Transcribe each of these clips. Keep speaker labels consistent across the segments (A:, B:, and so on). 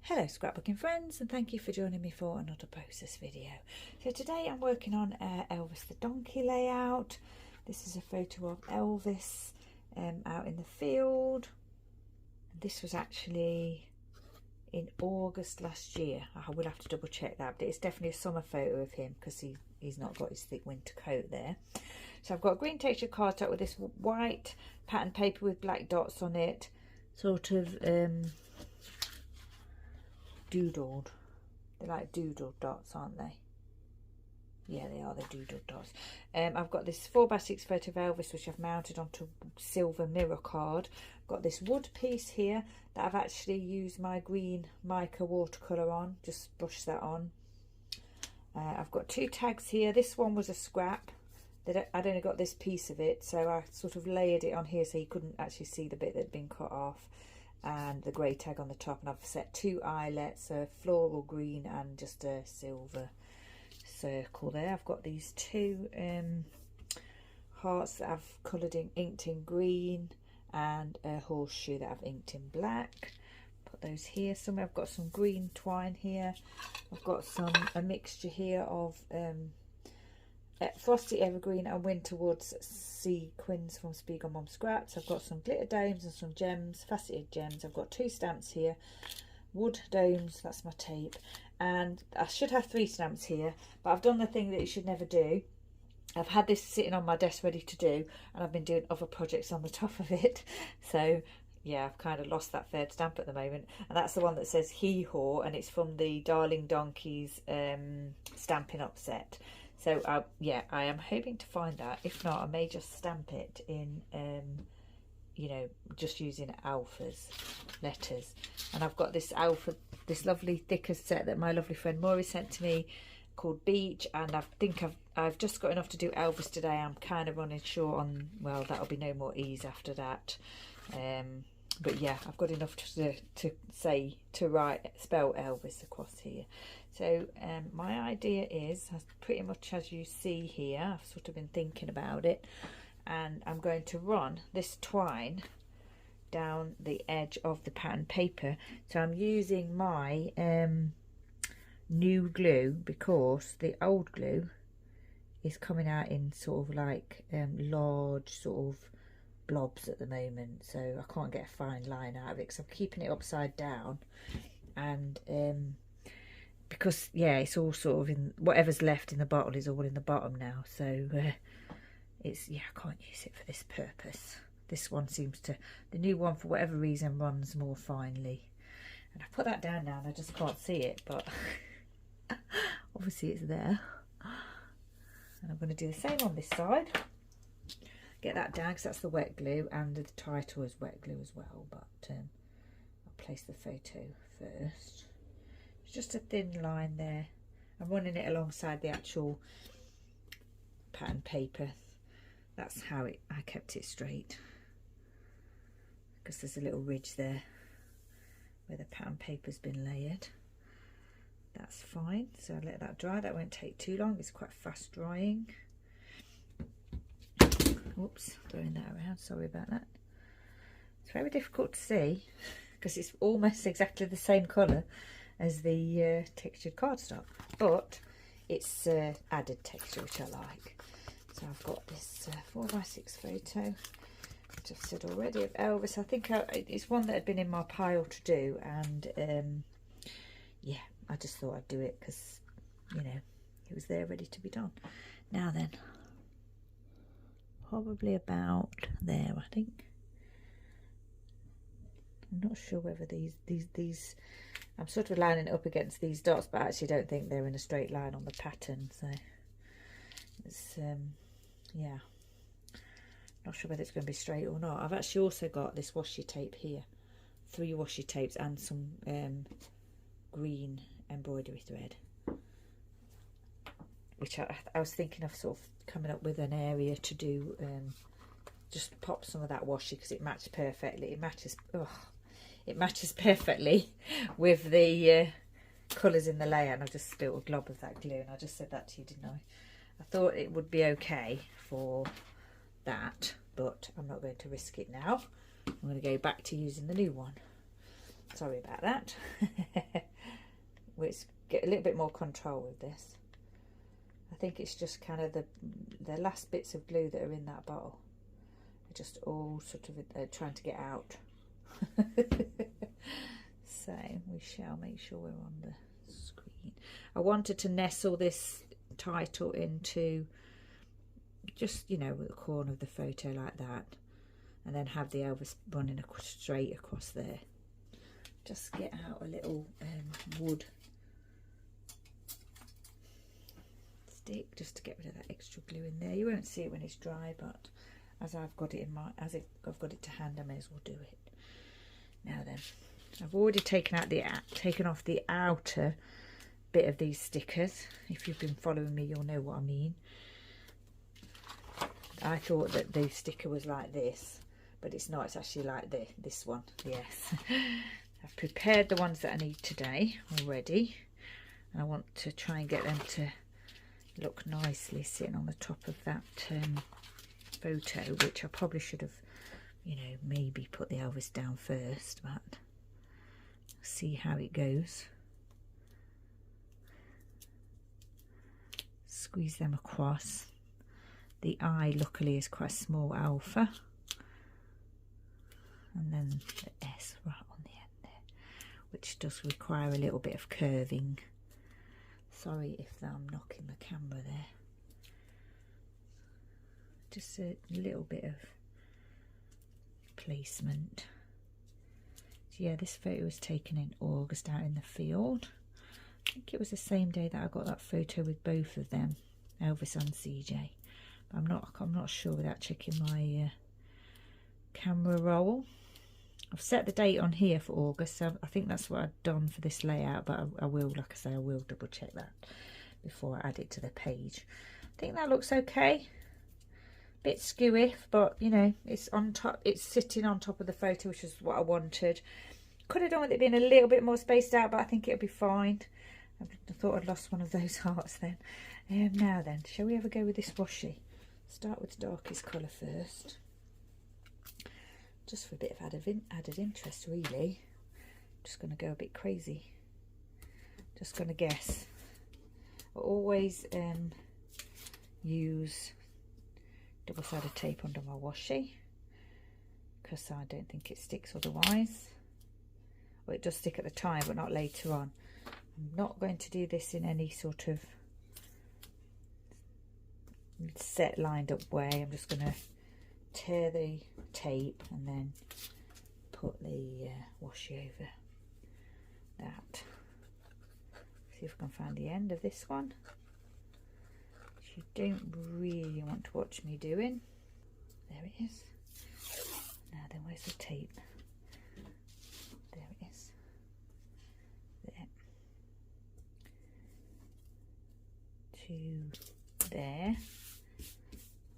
A: Hello scrapbooking friends, and thank you for joining me for another process video. So today I'm working on Elvis the donkey layout. This is a photo of Elvis out in the field. This was actually in August last year. I will have to double check that, but it's definitely a summer photo of him because he's not got his thick winter coat there. So I've got green texture cardstock with this white pattern paper with black dots on it, sort of doodled. They're like doodled dots, aren't they? Yeah, they are, the doodled dots. I've got this 4x6 photo of Elvis which I've mounted onto silver mirror card. I've got this wood piece here that I've actually used my green Mica watercolour on, just brush that on. I've got two tags here. This one was a scrap. I'd only got this piece of it, so I sort of layered it on here so you couldn't actually see the bit that had been cut off, and the grey tag on the top. And I've set two eyelets, a floral green and just a silver circle there. I've got these two hearts that I've coloured in, inked in green, and a horseshoe that I've inked in black. Put those here somewhere. I've got some green twine here. I've got a mixture here of Frosty Evergreen and Winterwood's sequins from Spiegel Mom Scraps. I've got some glitter domes and some gems, faceted gems. I've got two stamps here, wood domes, that's my tape, and I should have 3 stamps here, but I've done the thing that you should never do. I've had this sitting on my desk ready to do, and I've been doing other projects on the top of it, so yeah, I've kind of lost that 3rd stamp at the moment, and that's the one that says hee-haw, and it's from the Darling Donkeys Stampin' Up set. So yeah, I am hoping to find that. If not, I may just stamp it in, you know, just using alphas letters. And I've got this this lovely thicker set that my lovely friend Maury sent to me called Beach, and I think I've just got enough to do Elvis today. I'm kind of running short on, well, that'll be no more ease after that. But yeah, I've got enough to spell Elvis across here. So my idea is pretty much as you see here. I've sort of been thinking about it, and I'm going to run this twine down the edge of the pattern paper. So I'm using my new glue because the old glue is coming out in sort of like large sort of blobs at the moment, so I can't get a fine line out of it because I'm keeping it upside down, and because yeah, it's all sort of in whatever's left in the bottle is all in the bottom now, so it's, yeah, I can't use it for this purpose. This one seems to, the new one for whatever reason runs more finely, and I put that down now and I just can't see it, but obviously it's there. And I'm going to do the same on this side. Get that down because that's the wet glue, and the title is wet glue as well, but I'll place the photo first. It's just a thin line there. I'm running it alongside the actual pattern paper. That's how I kept it straight, because there's a little ridge there where the pattern paper's been layered. That's fine, so I'll let that dry. That won't take too long, it's quite fast drying. Oops, throwing that around, sorry about that. It's very difficult to see because it's almost exactly the same colour as the textured cardstock, but it's added texture, which I like. So I've got this 4x6 photo, which I've said already, of Elvis. I think it's one that had been in my pile to do, and yeah, I just thought I'd do it because, you know, it was there ready to be done. Now then, probably about there, I think. I'm not sure whether these I'm sort of lining it up against these dots, but I actually don't think they're in a straight line on the pattern, so it's yeah, not sure whether it's going to be straight or not. I've actually also got this washi tape here, 3 washi tapes and some green embroidery thread, which I was thinking of sort of coming up with an area to do, just pop some of that washi because it matches perfectly. It matches perfectly with the colours in the layer, and I just spilled a glob of that glue, and I just said that to you, didn't I? I thought it would be okay for that, but I'm not going to risk it now. I'm going to go back to using the new one. Sorry about that. get a little bit more control with this. I think it's just kind of the last bits of glue that are in that bottle are just all sort of trying to get out. So we shall make sure we're on the screen. I wanted to nestle this title into just, you know, the corner of the photo like that, and then have the Elvis running straight across there. Just get out a little wood stick just to get rid of that extra glue in there. You won't see it when it's dry, but as I've got it in my, I've got it to hand, I may as well do it. Now then, I've already taken off the outer bit of these stickers. If you've been following me, you'll know what I mean. I thought that the sticker was like this, but it's not. It's actually like this one. Yes. I've prepared the ones that I need today already, and I want to try and get them to look nicely sitting on the top of that photo, which I probably should have, you know, maybe put the Elvis down first, but see how it goes. Squeeze them across. The eye luckily is quite a small alpha, and then the S right on the end there, which does require a little bit of curving. Sorry if I'm knocking the camera there. Just a little bit of placement. So yeah, this photo was taken in August out in the field. I think it was the same day that I got that photo with both of them, Elvis and CJ. But I'm not sure without checking my camera roll. I've set the date on here for August, so I think that's what I've done for this layout, but I will, like I say, I will double check that before I add it to the page. I think that looks okay. Bit skewy, but you know, it's on top, it's sitting on top of the photo, which is what I wanted. Could have done with it being a little bit more spaced out, but I think it'll be fine. I thought I'd lost one of those hearts then. Now then, shall we ever go with this washi? Start with the darkest colour first, just for a bit of added interest really. Just going to go a bit crazy, just going to guess. I always use double-sided tape under my washi because I don't think it sticks otherwise. Well, it does stick at the time, but not later on. I'm not going to do this in any sort of set lined up way. I'm just going to tear the tape and then put the washi over that. See if I can find the end of this one, which you don't really want to watch me doing. There it is. Now then, where's the tape? There it is. There. To there.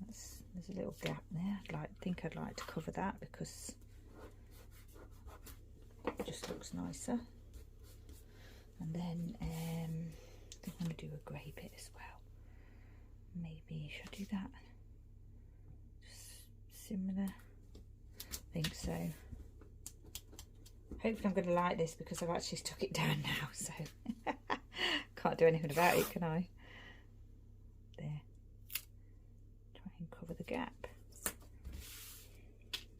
A: There's a little gap there. I think I'd like to cover that because it just looks nicer. And then I think I'm going to do a grey bit as well. Maybe should I do that? Just similar. I think so. Hopefully I'm going to like this because I've actually stuck it down now, so can't do anything about it, can I? There. Try and cover the gap.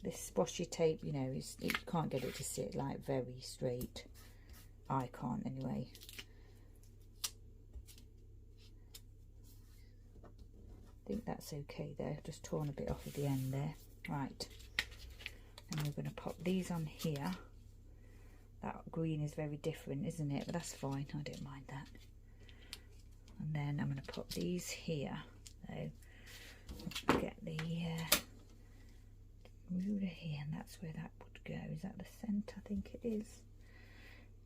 A: This washi tape, you know, you can't get it to sit like very straight. I can't anyway. I think that's okay there. Just torn a bit off at the end there. Right. And we're going to pop these on here. That green is very different, isn't it? But that's fine. I don't mind that. And then I'm going to pop these here. So get the ruler here, and that's where that would go. Is that the centre? I think it is.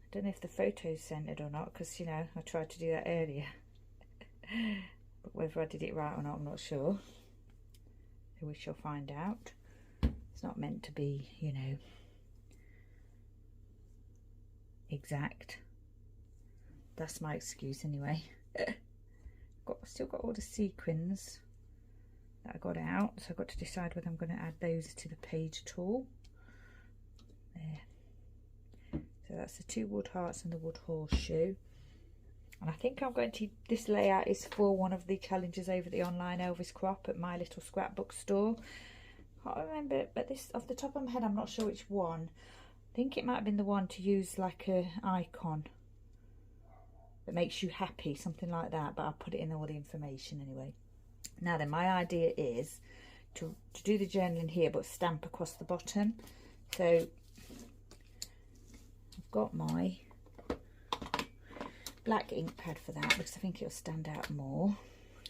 A: I don't know if the photo's centred or not, because, you know, I tried to do that earlier. But whether I did it right or not, I'm not sure. So we shall find out. It's not meant to be, you know, exact. That's my excuse anyway. Still got all the sequins that I got out, so I've got to decide whether I'm going to add those to the page at all. There. So that's the 2 wood hearts and the wood horseshoe. And I think I'm going to, this layout is for one of the challenges over the online Elvis crop at my little scrapbook store. I can't remember, but this, off the top of my head, I'm not sure which one. I think it might have been the one to use like a icon that makes you happy, something like that, but I'll put it in all the information anyway. Now then, my idea is to do the journaling here, but stamp across the bottom. So I've got my black ink pad for that because I think it'll stand out more.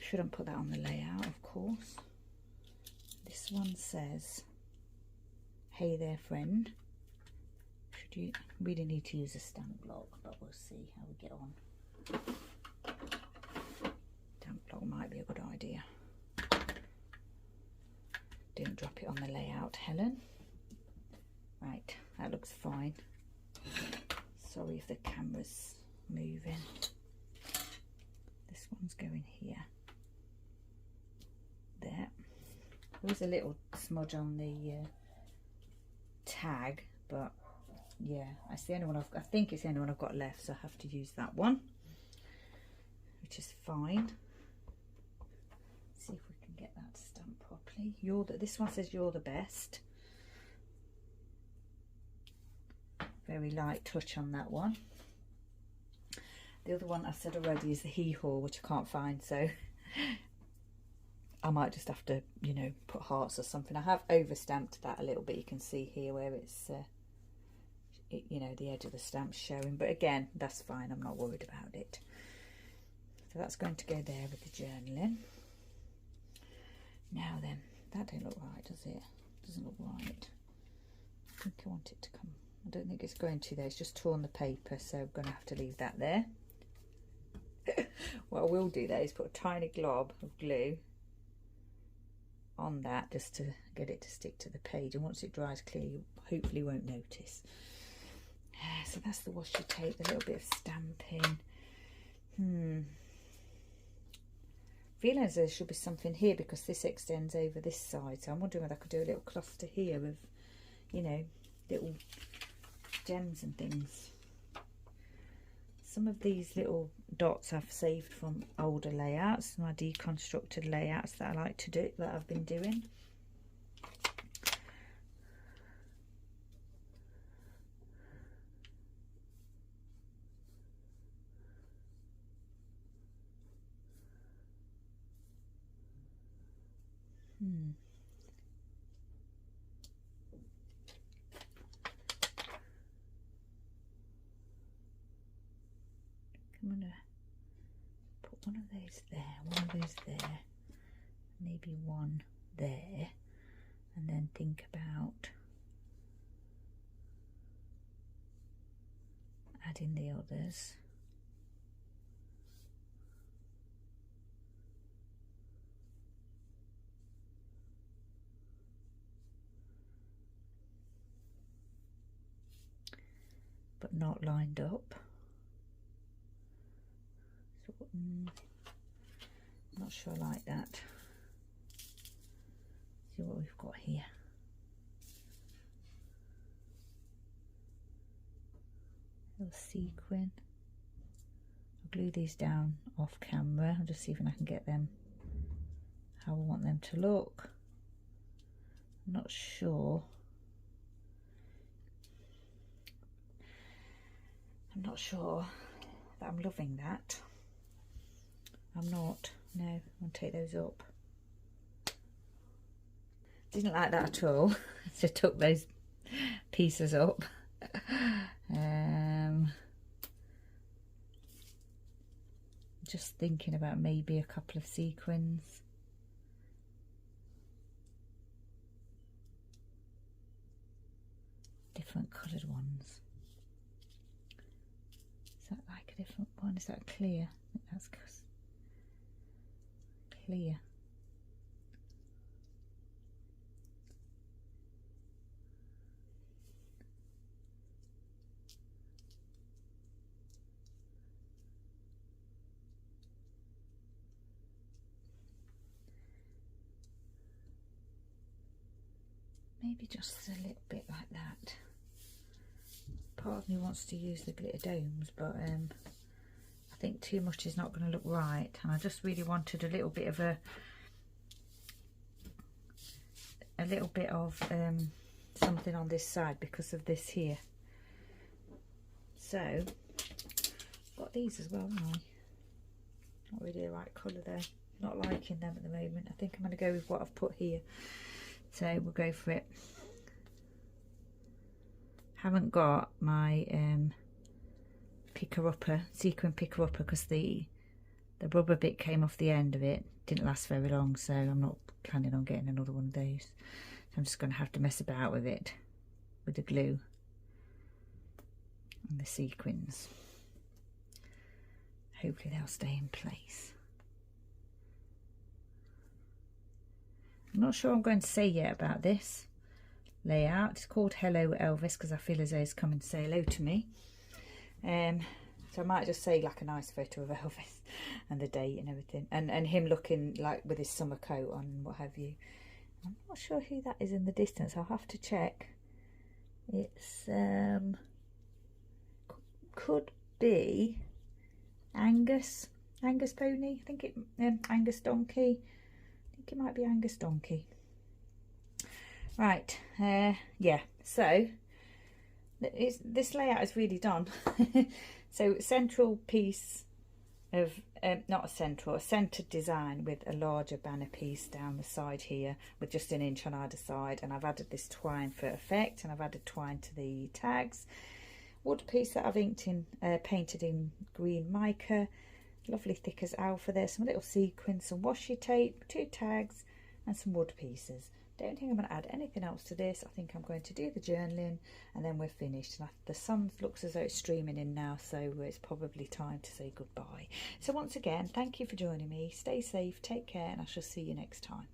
A: Shouldn't put that on the layout, of course. This one says, "Hey there, friend." Should you really need to use a stamp block, but we'll see how we get on. Stamp block might be a good idea. Don't drop it on the layout, Helen. Right, that looks fine. Sorry if the camera's moving. This one's going here. There. There's a little smudge on the tag, but yeah, that's the only one I think it's the only one I've got left, so I have to use that one, which is fine. See if we can get that stamped properly. This one says "You're the best." Very light touch on that one. The other one I said already is the hee-haw, which I can't find, so I might just have to, you know, put hearts or something. I have over stamped that a little bit. You can see here where it's you know, the edge of the stamp's showing, but again, that's fine. I'm not worried about it. So that's going to go there with the journaling. Now then, that don't look right, does it? Doesn't look right. I think I want it to come. I don't think it's going to there. It's just torn the paper, so I'm going to have to leave that there. What I will do there is put a tiny glob of glue on that just to get it to stick to the page, and once it dries clear, you hopefully won't notice. So that's the washi tape, a little bit of stamping. Feeling as there should be something here because this extends over this side, so I'm wondering whether I could do a little cluster here of, you know, little gems and things. Some of these little dots I've saved from older layouts, my deconstructed layouts that I like to do, that I've been doing. I'm going to put one of those there, one of those there, maybe one there, and then think about adding the others. But not lined up. So, I'm not sure I like that. See what we've got here. Little sequin. I'll glue these down off camera. I'll just see if I can get them how I want them to look. I'm not sure. I'm not sure that I'm loving that. I'm not. No, I'm going to take those up. Didn't like that at all. So took those pieces up. Just thinking about maybe a couple of sequins. Different coloured ones. Is that like a different one? Is that clear? I think that's clear. Maybe just a little bit like that. Part of me wants to use the glitter domes, but I think too much is not going to look right, and I just really wanted a little bit of something on this side because of this here. So I've got these as well, haven't I? Not really the right colour though. Not liking them at the moment. I think I'm going to go with what I've put here. So we'll go for it. Haven't got my picker-upper, sequin picker-upper, because the rubber bit came off the end of it. Didn't last very long, so I'm not planning on getting another one of those. So I'm just going to have to mess about with it, with the glue and the sequins. Hopefully they'll stay in place. I'm not sure I'm going to say yet about this layout. It's called Hello Elvis because I feel as though it's coming to say hello to me. So I might just say like a nice photo of Elvis and the date and everything, and him looking like with his summer coat on and what have you. I'm not sure who that is in the distance. I'll have to check. It's could be Angus pony. I think it Angus donkey. I think it might be Angus donkey. Right. Yeah. So this layout is really done. So central piece of not a centered design with a larger banner piece down the side here with just an inch on either side, and I've added this twine for effect, and I've added twine to the tags. Wood piece that I've inked in, painted in green mica, lovely thick as alpha there, some little sequins, some washi tape, 2 tags and some wood pieces. Don't think I'm going to add anything else to this. I think I'm going to do the journaling and then we're finished. And the sun looks as though it's streaming in now, so it's probably time to say goodbye. So once again, thank you for joining me. Stay safe, take care, and I shall see you next time.